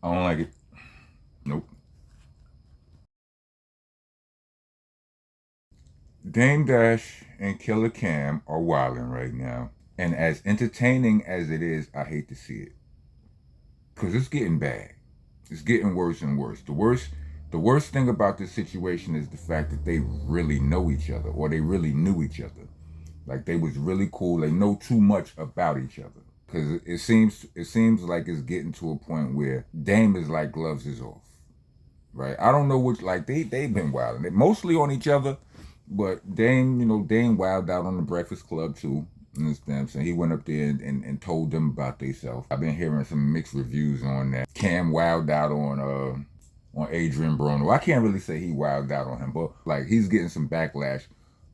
I don't like it. Nope. Dame Dash and Killer Cam are wilding right now. And as entertaining as it is, I hate to see it. Because it's getting bad. It's getting worse and worse. The worst thing about this situation is the fact that they really know each other, or they really knew each other. Like they was really cool. They know too much about each other. Because it seems like it's getting to a point where Dame is like gloves is off. Right? I don't know which, like they've been wilding. They mostly on each other, but Dame wilded out on the Breakfast Club too. You understand what I'm saying? He went up there and told them about themselves. I've been hearing some mixed reviews on that. Cam wilded out on Adrian Broner. I can't really say he wilded out on him, but like he's getting some backlash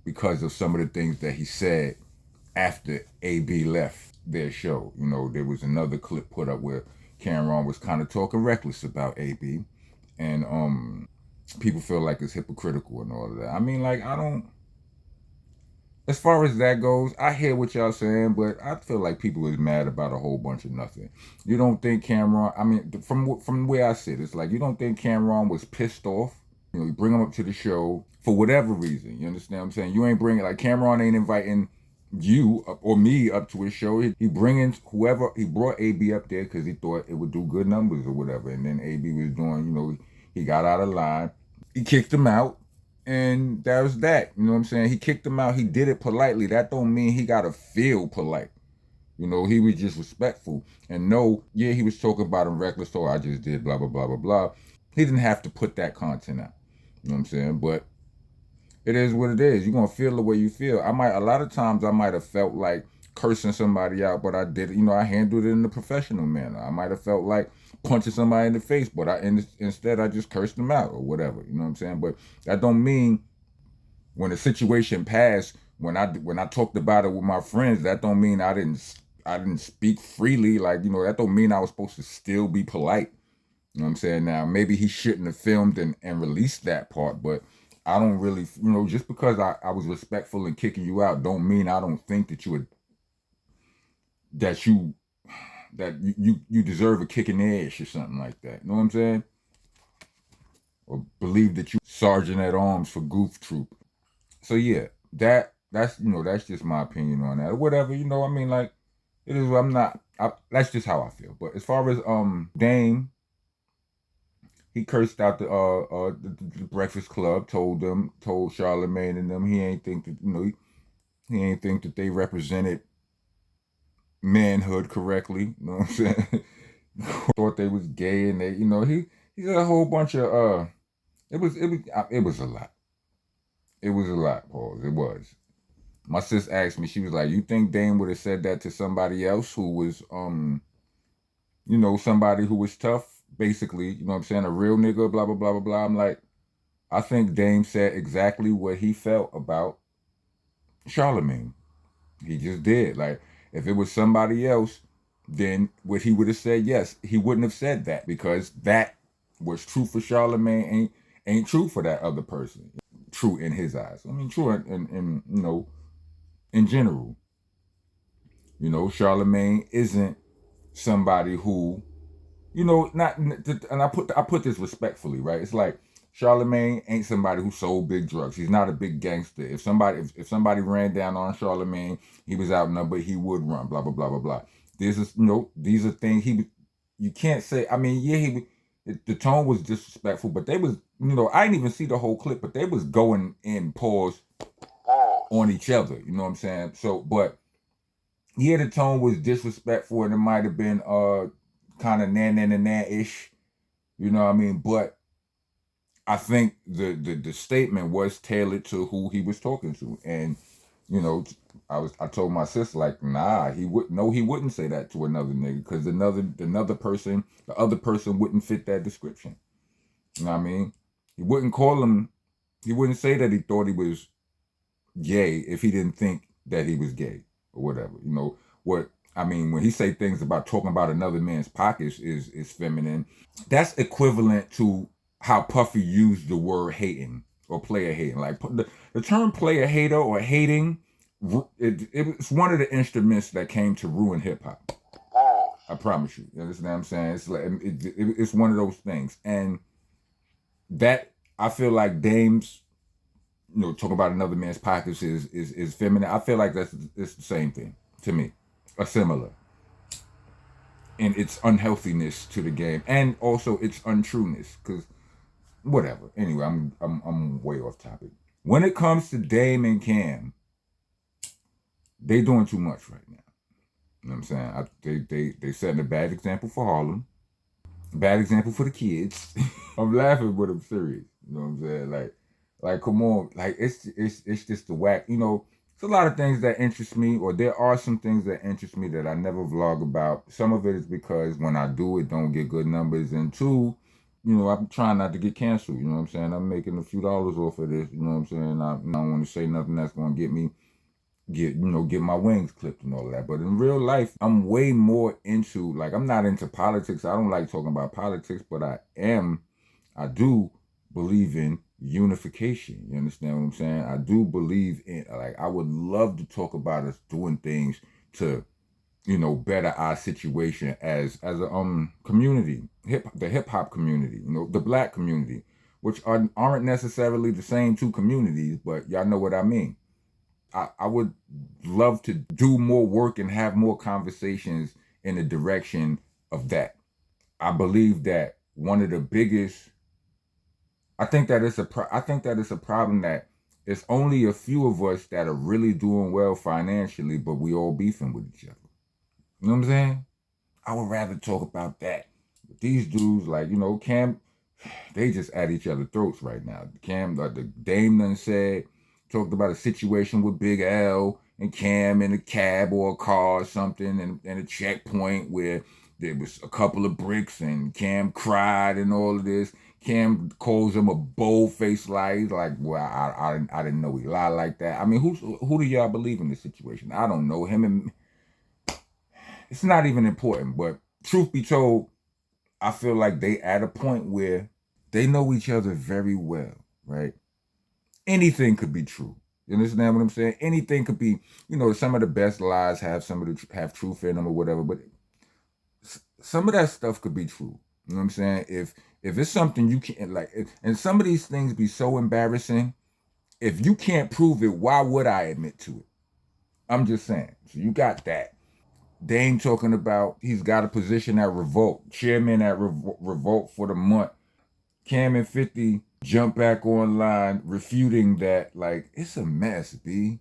because of some of the things that he said after AB left their show. There was another clip put up where Cameron was kind of talking reckless about AB, and people feel like it's hypocritical and all of that. I mean, like I don't. As far as that goes, I hear what y'all saying, but I feel like people is mad about a whole bunch of nothing. You don't think Cameron? I mean, from where I sit, it's like you don't think Cameron was pissed off. You bring him up to the show for whatever reason. You understand what I'm saying? You ain't bringing, like, Cameron ain't inviting you or me up to his show. He bringing whoever. He brought AB up there because he thought it would do good numbers or whatever. And then AB was doing, he got out of line. He kicked him out. And that was that. You know what I'm saying? He kicked him out. He did it politely. That don't mean he gotta feel polite. He was just respectful. And no, yeah, he was talking about him reckless, so I just did blah blah blah blah blah. He didn't have to put that content out. You know what I'm saying? But it is what it is. You're gonna feel the way you feel. A lot of times I might have felt like cursing somebody out, but I did it, I handled it in a professional manner. I might have felt like punching somebody in the face, but instead I just cursed them out or whatever. You know what I'm saying? But that don't mean when the situation passed, when I talked about it with my friends, that don't mean I didn't speak freely. Like, that don't mean I was supposed to still be polite. You know what I'm saying? Now, maybe he shouldn't have filmed and released that part, but I don't really, just because I was respectful in kicking you out, don't mean I don't think that you deserve a kick in the ass or something like that. You know what I'm saying? Or believe that you sergeant at arms for Goof Troop. So yeah, that's just my opinion on that. Or whatever, I mean, like, it is. That's just how I feel. But as far as Dame, he cursed out the Breakfast Club, told Charlamagne and them he ain't think that he ain't think that they represented manhood correctly. You know what I'm saying? Thought they was gay, and they he did a whole bunch of it was a lot. It was a lot, Paul. It was. My sis asked me, she was like, "You think Dame would have said that to somebody else who was somebody who was tough, basically, you know what I'm saying, a real nigga, blah blah blah blah blah." I'm like, I think Dame said exactly what he felt about Charlamagne. He just did. Like, if it was somebody else, then what he would have said, yes, he wouldn't have said that, because that was true for Charlamagne ain't true for that other person. True in his eyes. I mean, true in general. Charlamagne isn't somebody who, not, and I put this respectfully, right? It's like Charlamagne ain't somebody who sold big drugs. He's not a big gangster. If somebody ran down on Charlamagne, he was outnumbered, he would run. Blah blah blah blah blah. These are things you can't say. I mean, yeah, the tone was disrespectful, but they was, I didn't even see the whole clip, but they was going in pause on each other. You know what I'm saying? So, but yeah, the tone was disrespectful, and it might have been kind of na-na-na-na-ish. You know what I mean? But I think the statement was tailored to who he was talking to, and I told my sister, like, nah, he wouldn't say that to another nigga, because the other person wouldn't fit that description. You know what I mean? He wouldn't say that he thought he was gay if he didn't think that he was gay or whatever. When he say things about talking about another man's pockets is feminine, that's equivalent to how Puffy used the word hating or player hating. Like, the term player hater or hating, it's one of the instruments that came to ruin hip hop. I promise you. You understand what I'm saying? It's like it's one of those things, and that I feel like dames, talking about another man's pockets is feminine. I feel like it's the same thing to me, or similar in its unhealthiness to the game, and also its untrueness. Because whatever. Anyway, I'm way off topic. When it comes to Dame and Cam, they doing too much right now. You know what I'm saying? They setting a bad example for Harlem, bad example for the kids. I'm laughing, but I'm serious. You know what I'm saying? Like come on, like it's just the whack. It's a lot of things that interest me, or there are some things that interest me that I never vlog about. Some of it is because when I do, it don't get good numbers, and two, I'm trying not to get canceled. You know what I'm saying? I'm making a few dollars off of this. You know what I'm saying? I don't want to say nothing that's gonna get my wings clipped and all that. But in real life, I'm way more into, like, I'm not into politics. I don't like talking about politics, but I do believe in unification. You understand what I'm saying? I do believe in, like, I would love to talk about us doing things to, better our situation as a community, the hip hop community, the black community, which aren't necessarily the same two communities, but y'all know what I mean. I would love to do more work and have more conversations in the direction of that. I believe that one of the biggest, I think that it's a problem that it's only a few of us that are really doing well financially, but we all beefing with each other. You know what I'm saying? I would rather talk about that. But these dudes, like, Cam, they just at each other's throats right now. Cam, the Dame done said, talked about a situation with Big L and Cam in a cab or a car or something, and a checkpoint where there was a couple of bricks and Cam cried and all of this. Cam calls him a bold-faced lie. He's like, well, I didn't know he lied like that. I mean, who do y'all believe in this situation? I don't know. Him and it's not even important, but truth be told, I feel like they at a point where they know each other very well, right? Anything could be true. You understand what I'm saying? Anything could be, some of the best lies have have truth in them or whatever, but some of that stuff could be true. You know what I'm saying? If it's something you can't, like, and some of these things be so embarrassing, if you can't prove it, why would I admit to it? I'm just saying. So you got that. Dame talking about he's got a position at Revolt, chairman at Revolt for the month. Cam and 50 jump back online refuting that. Like, it's a mess, B.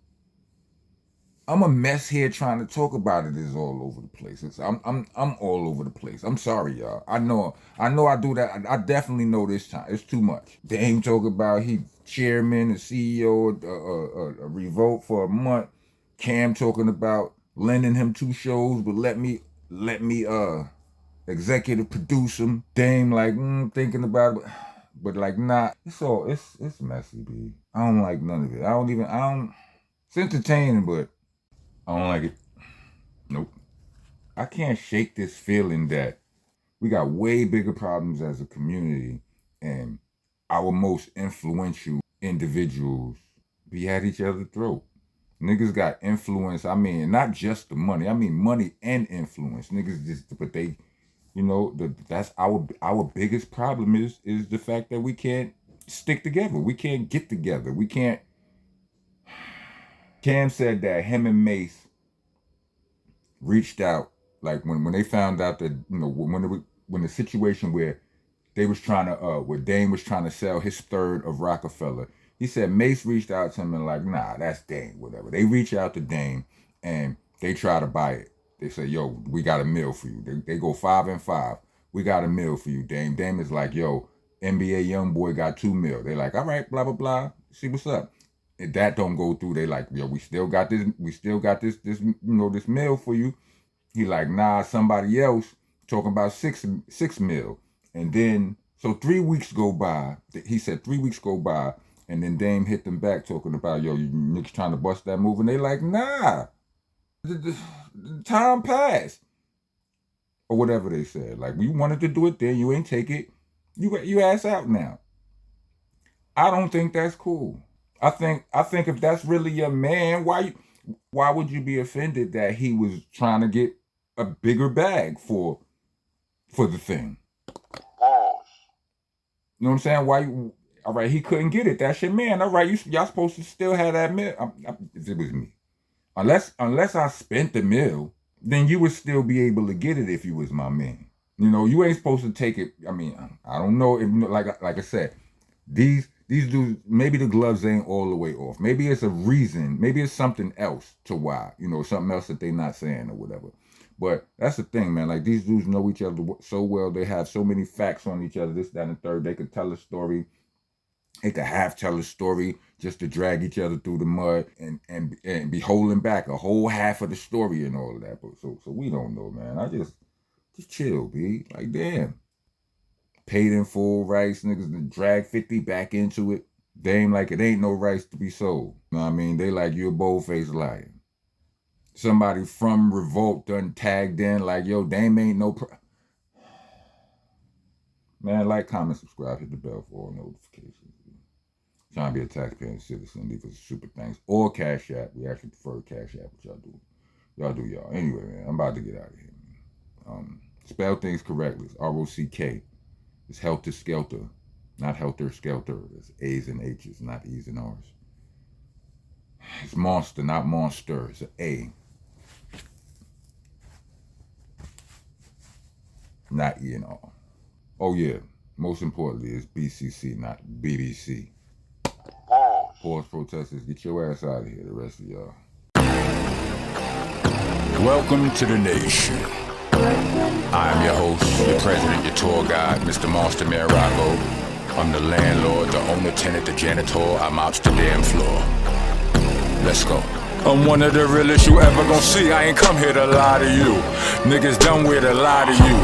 I'm a mess here trying to talk about it. Is all over the place. I'm all over the place. I'm sorry, y'all. I know I do that. I definitely know this time. It's too much. Dame talk about he chairman and CEO of a Revolt for a month. Cam talking about lending him 2 shows, but let me executive produce them. Dame like thinking about it, but like nah. It's messy, B. I don't like none of it. I don't. It's entertaining, but I don't like it. Nope. I can't shake this feeling that we got way bigger problems as a community, and our most influential individuals be at each other's throat. Niggas got influence. I mean, not just the money. I mean, money and influence. Niggas just, but they, that's our biggest problem is the fact that we can't stick together. We can't get together. We can't. Cam said that him and Mace reached out, like when they found out that when the situation where they was trying to where Dame was trying to sell his third of Rockefeller. He said Mace reached out to him and like, nah, that's Dame, whatever. They reach out to Dame and they try to buy it. They say, yo, we got a meal for you. They go 5 and 5. We got a meal for you, Dame. Dame is like, yo, NBA young boy got 2 mil. They like, all right, blah blah blah. See what's up. If that don't go through, they like, yo, we still got this this meal for you. He like, nah, somebody else talking about six mil. And then, so 3 weeks go by. He said 3 weeks go by. And then Dame hit them back talking about, yo, you niggas trying to bust that move. And they like, nah, the time passed. Or whatever they said. Like, we wanted to do it then. You ain't take it. You ass out now. I don't think that's cool. I think if that's really your man, why would you be offended that he was trying to get a bigger bag for the thing. You know what I'm saying? Why? All right, he couldn't get it. That's your man. All right, y'all supposed to still have that meal. If it was me, unless I spent the meal, then you would still be able to get it if you was my man. You know, you ain't supposed to take it. I mean, I don't know if, like I said, these dudes, maybe the gloves ain't all the way off. Maybe it's a reason. Maybe it's something else to why. You know, something else that they not saying or whatever. But that's the thing, man. Like, these dudes know each other so well. They have so many facts on each other, this, that, and the third. They could tell a story. They could tell a story just to drag each other through the mud and be holding back a whole half of the story and all of that. But so we don't know, man. I just chill, B. Like, damn. Paid in full rights, niggas to drag 50 back into it. They ain't like it ain't no rights to be sold. You know what I mean? They like you a bold-faced liar. Somebody from Revolt done tagged in like, yo, Dame ain't no man, like, comment, subscribe, hit the bell for all notifications. Trying to be a taxpaying citizen, leave us a super thanks. Or Cash App. We actually prefer Cash App, but y'all do. Y'all do y'all. Anyway, man, I'm about to get out of here, man. Spell things correctly. It's R-O-C-K. It's Helter Skelter. Not Helter Skelter. It's A's and H's, not E's and R's. It's Monster, not Monster. It's an A. Not E and R. Oh yeah, most importantly, it's BCC, not BBC. Pause protesters, get your ass out of here, the rest of y'all. Welcome to the nation. I am your host, your president, your tour guide, Mr. Monster Man Rocco. I'm the landlord, the owner, tenant, the janitor. I mops the damn floor. Let's go. I'm one of the realest you ever gon' see. I ain't come here to lie to you. Niggas done with a lie to you.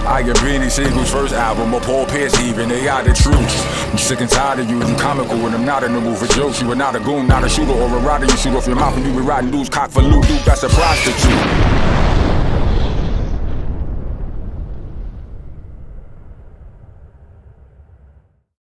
I get Beanie Siegel's first album, or Paul Pierce even, they are the truth. I'm sick and tired of you comical when I'm not in the mood for jokes. You are not a goon, not a shooter or a rider. You shoot off your mouth and you be riding dudes, cock for loot, dude, that's a prostitute.